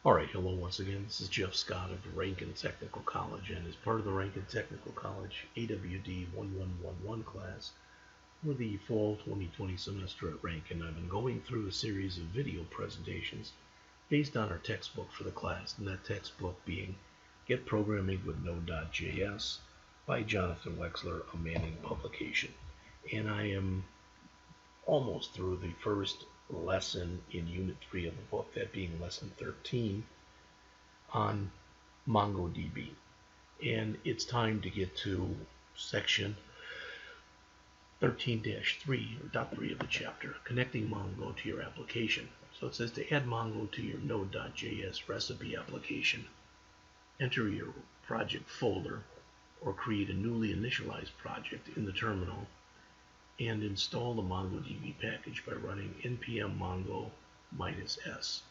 Alright, hello once again. This is Jeff Scott of Rankin Technical College, and as part of the Rankin Technical College AWD1111 class for the fall 2020 semester at Rankin, I've been going through a series of video presentations based on our textbook for the class, and that textbook being Get Programming with Node.js by Jonathan Wexler, a Manning publication. And I am almost through the first lesson in Unit 3 of the book, that being Lesson 13 on MongoDB. And it's time to get to section 13-3, or dot 3 of the chapter, connecting Mongo to your application. So it says to add Mongo to your Node.js recipe application, enter your project folder or create a newly initialized project in the terminal and install the MongoDB package by running npm mongo -s.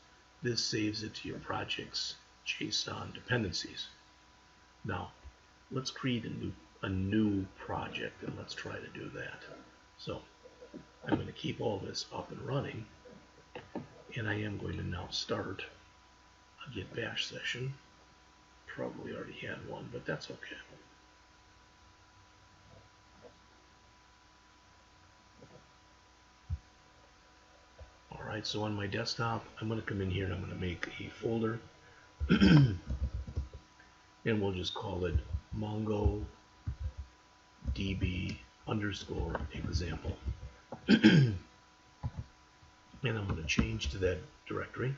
This saves it to your project's JSON dependencies. Now, let's create a new project, and let's try to do that. So, I'm going to keep all this up and running, and I am going to now start a Git Bash session. Probably already had one, but that's okay. Alright, so on my desktop, I'm going to come in here and I'm going to make a folder, and we'll just call it MongoDB _example. And I'm going to change to that directory.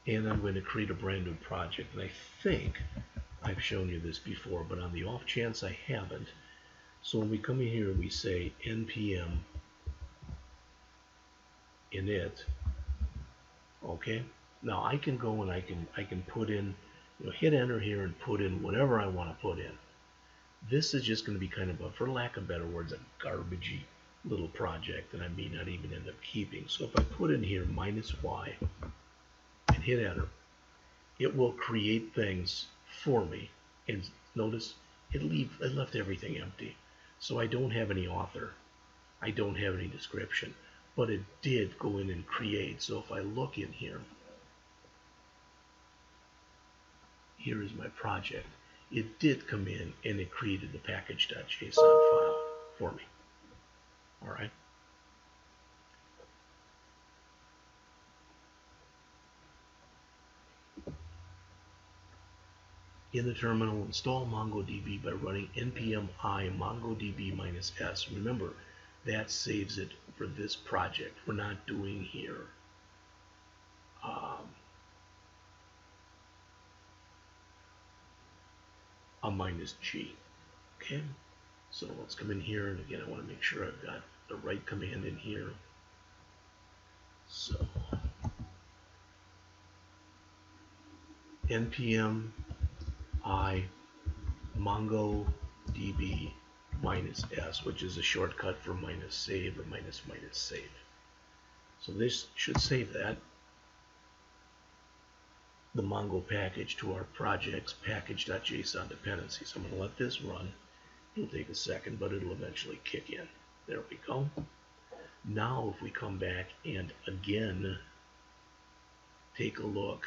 And I'm going to create a brand new project. And I think I've shown you this before, but on the off chance I haven't, so when we come in here and we say npm init, okay, now I can go and I can put in, hit enter here and put in whatever I want to put in. This is just going to be kind of a, for lack of better words, a garbagey little project that I may not even end up keeping. So if I put in here -y and hit enter, it will create things for me. And notice it left everything empty. So I don't have any author, I don't have any description, but it did go in and create. So if I look in here, here is my project. It did come in and it created the package.json file for me. All right. In the terminal, install MongoDB by running npm I mongodb -s. Remember, that saves it for this project. We're not doing here a -g. Okay, so let's come in here, and again I want to make sure I've got the right command in here. So npm I mongodb -s, which is a shortcut for -save or -save. So this should save that, the Mongo package, to our project's package.json dependencies. I'm going to let this run. It'll take a second, but it'll eventually kick in. There we go. Now if we come back and again take a look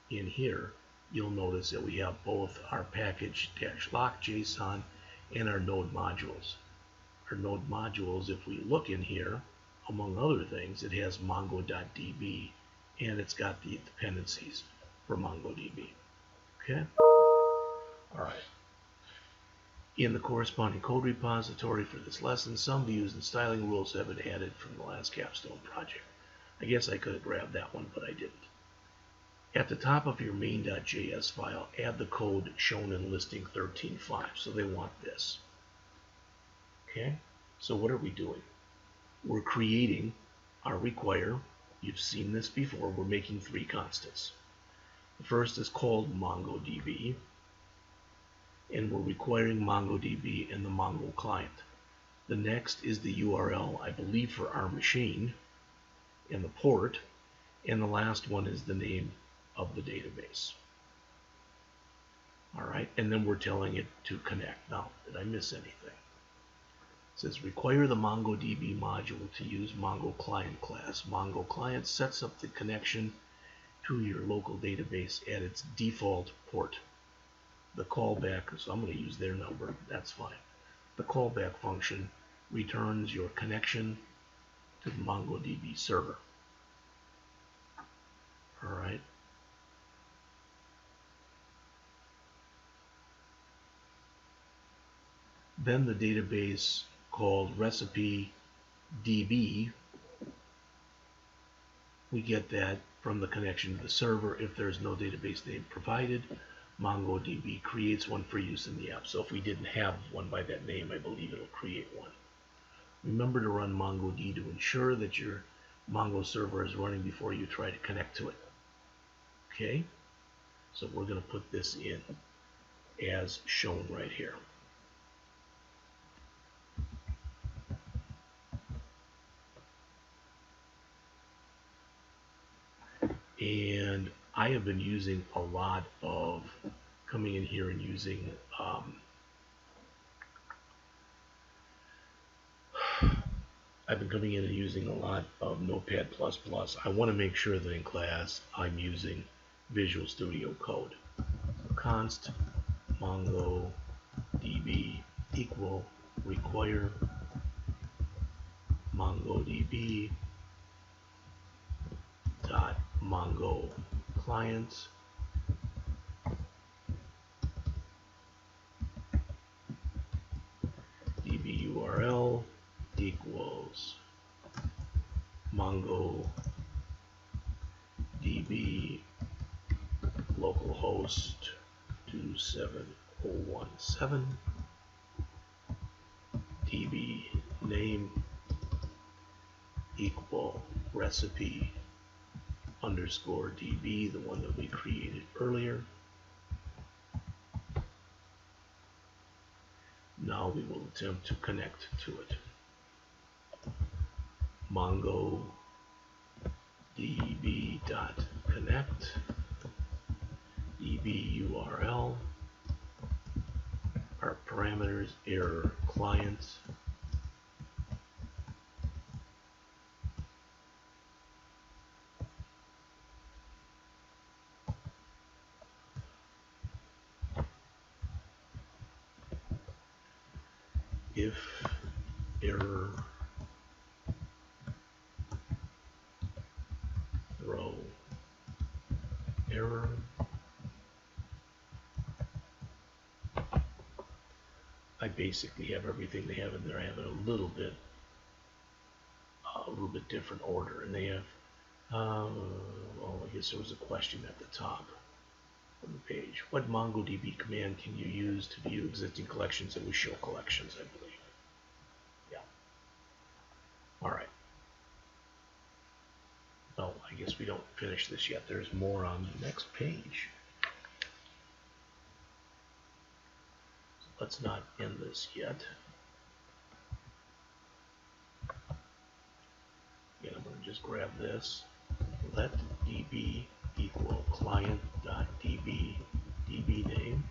in here, you'll notice that we have both our package-lock.json and our node modules. Our node modules, if we look in here, among other things, it has mongo.db, and it's got the dependencies for MongoDB. Okay? Alright. In the corresponding code repository for this lesson, some views and styling rules have been added from the last capstone project. I guess I could have grabbed that one, but I didn't. At the top of your main.js file, add the code shown in listing 13.5. So they want this. Okay? So what are we doing? We're creating our require. You've seen this before. We're making 3 constants. The first is called MongoDB, and we're requiring MongoDB in the Mongo client. The next is the URL, I believe, for our machine and the port, and the last one is the name of the database. All right, and then we're telling it to connect. Now, did I miss anything? says require the MongoDB module to use Mongo Client class. Mongo Client sets up the connection to your local database at its default port. The callback, so I'm going to use their number, that's fine. The callback function returns your connection to the MongoDB server. Alright. Then the database called recipe DB, we get that from the connection to the server. If there's no database name provided, MongoDB creates one for use in the app. So if we didn't have one by that name, I believe it'll create one. Remember to run MongoD to ensure that your Mongo server is running before you try to connect to it. Okay, so we're going to put this in as shown right here. And I have been using a lot of coming in here and using I've been coming in and using a lot of Notepad++. I want to make sure that in class I'm using Visual Studio Code. Const MongoDB equal require MongoDB dot Mongo client DB URL equals MongoDB localhost 27017 DB name equal recipe underscore DB, the one that we created earlier. Now we will attempt to connect to it. MongoDB.connect DB URL, our parameters, error client, if error throw error. I basically have everything they have in there. I have it a little bit different order, and they have well, I guess there was a question at the top of the page. What MongoDB command can you use to view existing collections? It will show collections, I believe. Yeah. All right. Oh, I guess we don't finish this yet. There's more on the next page. So let's not end this yet. Again, I'm going to just grab this. Let db equal client.db db name.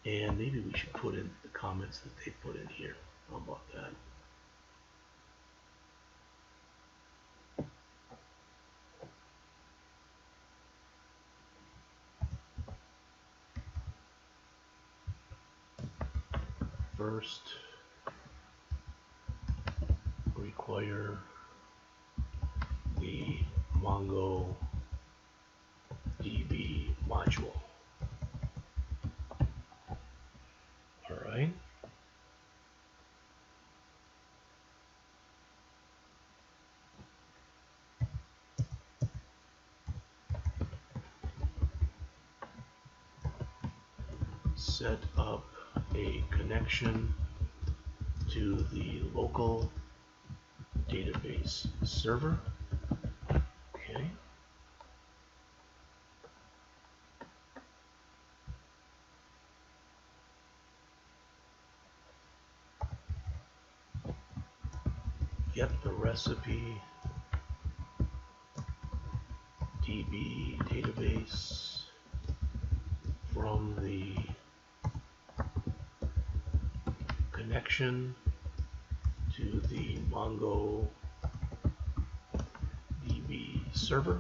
And maybe we should put in the comments that they put in here. How about that? First, require the MongoDB module. All right. Set up a connection to the local database server. Okay. Get the recipe DB database from the connection to the MongoDB server.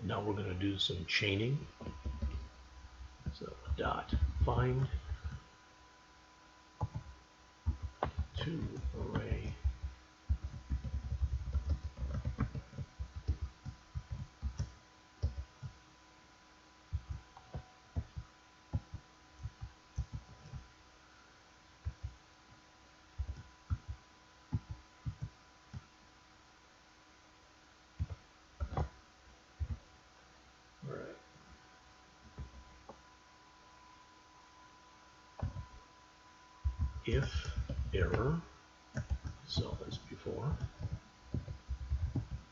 Now we're going to do some chaining. So dot find to array if error, so as before,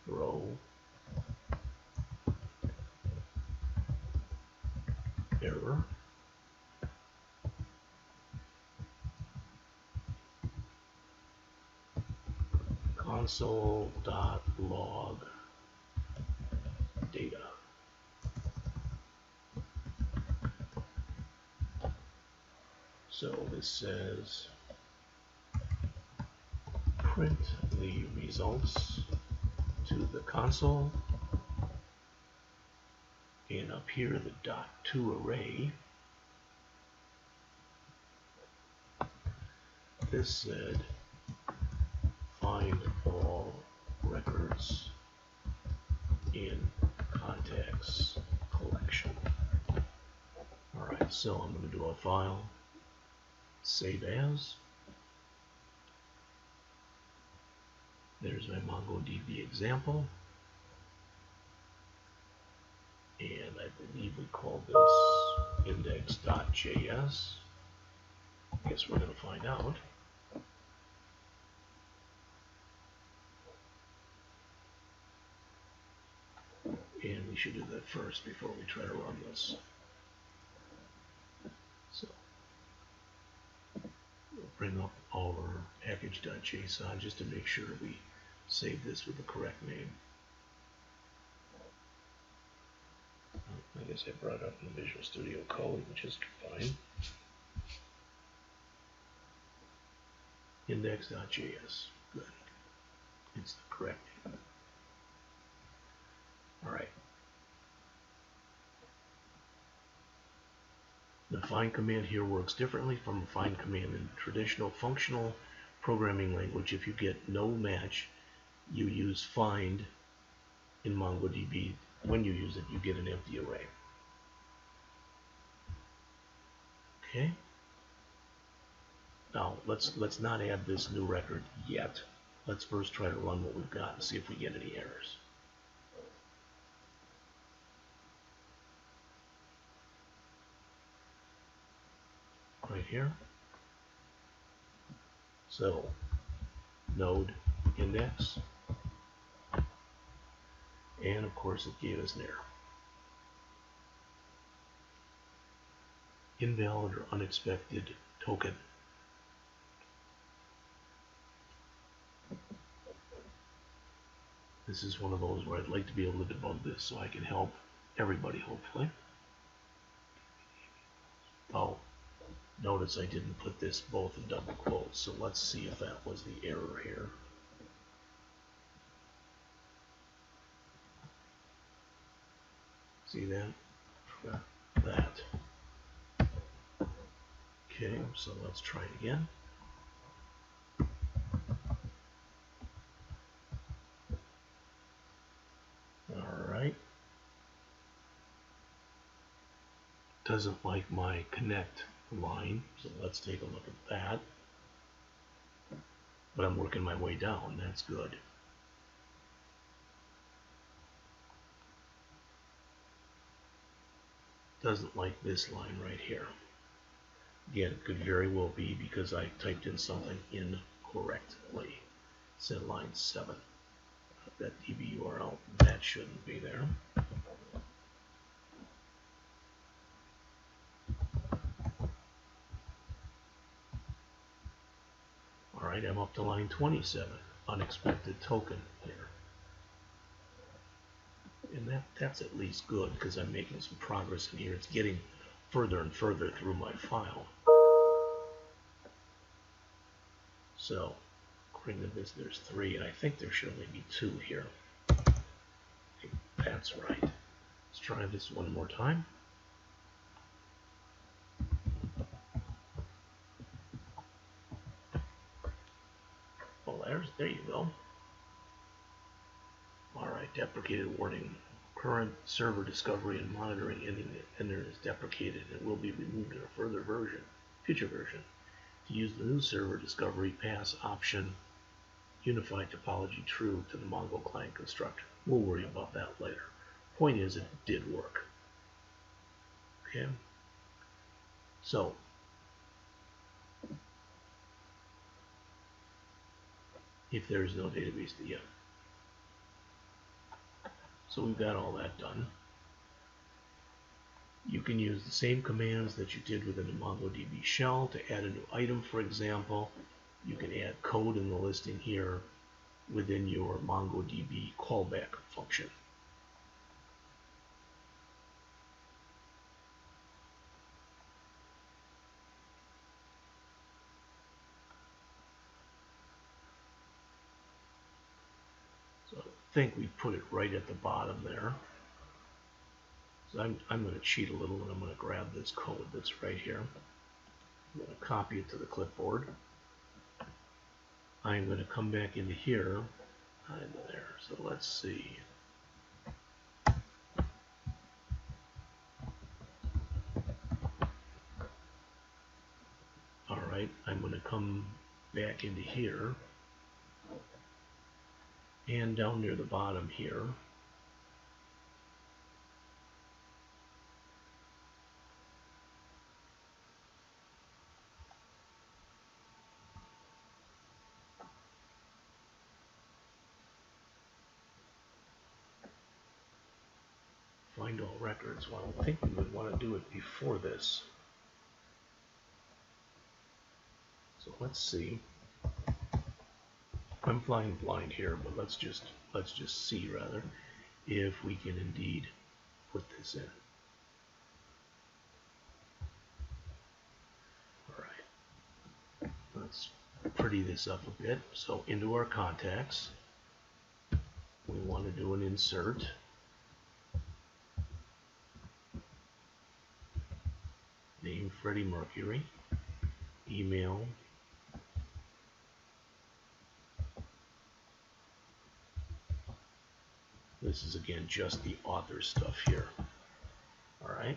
row error, console.log data. So this says print the results to the console, and up here the .to array, this said find all records in contacts collection. Alright, so I'm going to do a file, save as. There's my MongoDB example. And I believe we called this index.js. Guess we're going to find out. And we should do that first before we try to run this. So we'll bring up our package.json just to make sure we save this with the correct name. I guess I brought up in Visual Studio Code, which is fine. Index.js. Good. It's the correct name. Alright. The find command here works differently from a find command in traditional functional programming language. If you get no match, you use find in MongoDB. When you use it, you get an empty array. Okay. Now let's not add this new record yet. Let's first try to run what we've got and see if we get any errors. Right here. So node index, and of course it gave us an error. Invalid or unexpected token. This is one of those where I'd like to be able to debug this so I can help everybody, hopefully. Oh, notice I didn't put this both in double quotes, so let's see if that was the error here. See that? That. Okay, so let's try it again. Alright. Doesn't like my connect line, so let's take a look at that. But I'm working my way down, that's good. Doesn't like this line right here. Again, it could very well be because I typed in something incorrectly. It said line 7. That DB URL, that shouldn't be there. Alright, I'm up to line 27. Unexpected token here. And that's at least good because I'm making some progress in here. It's getting further and further through my file. So, according to this, there's 3, and I think there should only be 2 here. That's right. Let's try this one more time. Well, there you go. Alright, deprecated warning. Current server discovery and monitoring ender is deprecated and will be removed in a future version. To use the new server discovery, pass option unified topology true to the Mongo client constructor. We'll worry about that later. Point is, it did work. Okay. So, if there's no database, yeah. So we've got all that done. You can use the same commands that you did within the MongoDB shell to add a new item, for example. You can add code in the listing here within your MongoDB callback function. So I think we put it right at the bottom there. So I'm going to cheat a little, and I'm going to grab this code that's right here. I'm going to copy it to the clipboard. I'm going to come back into here, into there. So let's see. Alright, I'm going to come back into here, and down near the bottom here, find all records. Well, I think we would want to do it before this. So let's see. I'm flying blind here, but let's just see rather if we can indeed put this in. All right. Let's pretty this up a bit. So into our contacts, we want to do an insert. Name Freddie Mercury. Email. This is again just the author stuff here. All right.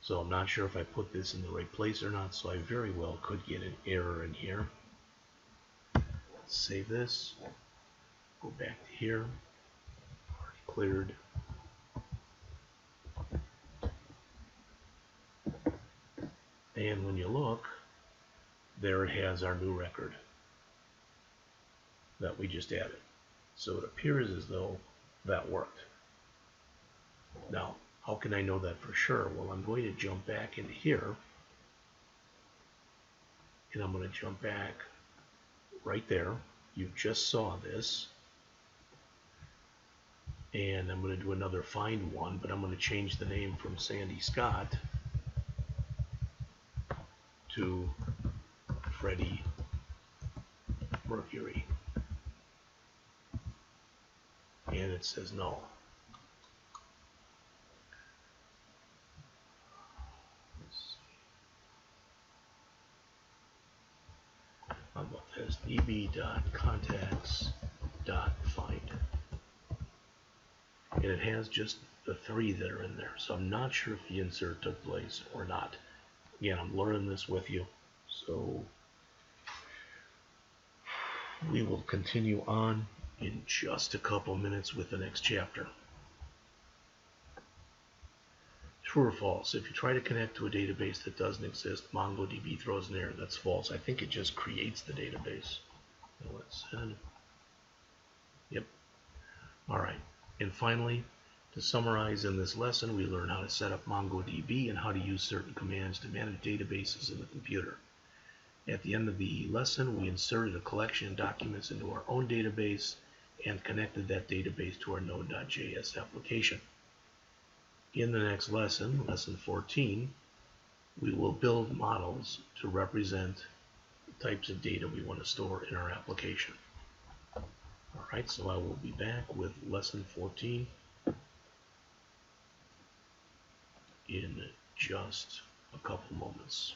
So I'm not sure if I put this in the right place or not, so I very well could get an error in here. Let's save this. Go back to here. Already cleared. And when you look, there it has our new record that we just added. So it appears as though that worked. Now, how can I know that for sure? Well, I'm going to jump back into here, and I'm going to jump back right there. You just saw this. And I'm going to do another find one, but I'm going to change the name from Sandy Scott to Freddie Mercury. And it says no. How about this? db.contacts.find. And it has just the 3 that are in there. So I'm not sure if the insert took place or not. Again, I'm learning this with you. So we will continue on in just a couple minutes with the next chapter. True or false? If you try to connect to a database that doesn't exist, MongoDB throws an error. That's false. I think it just creates the database. Now let's send. Yep. All right. And finally, To summarize, in this lesson, we learn how to set up MongoDB and how to use certain commands to manage databases in the computer. At the end of the lesson, we inserted a collection of documents into our own database and connected that database to our Node.js application. In the next lesson, Lesson 14, we will build models to represent the types of data we want to store in our application. Alright, so I will be back with Lesson 14 in just a couple moments.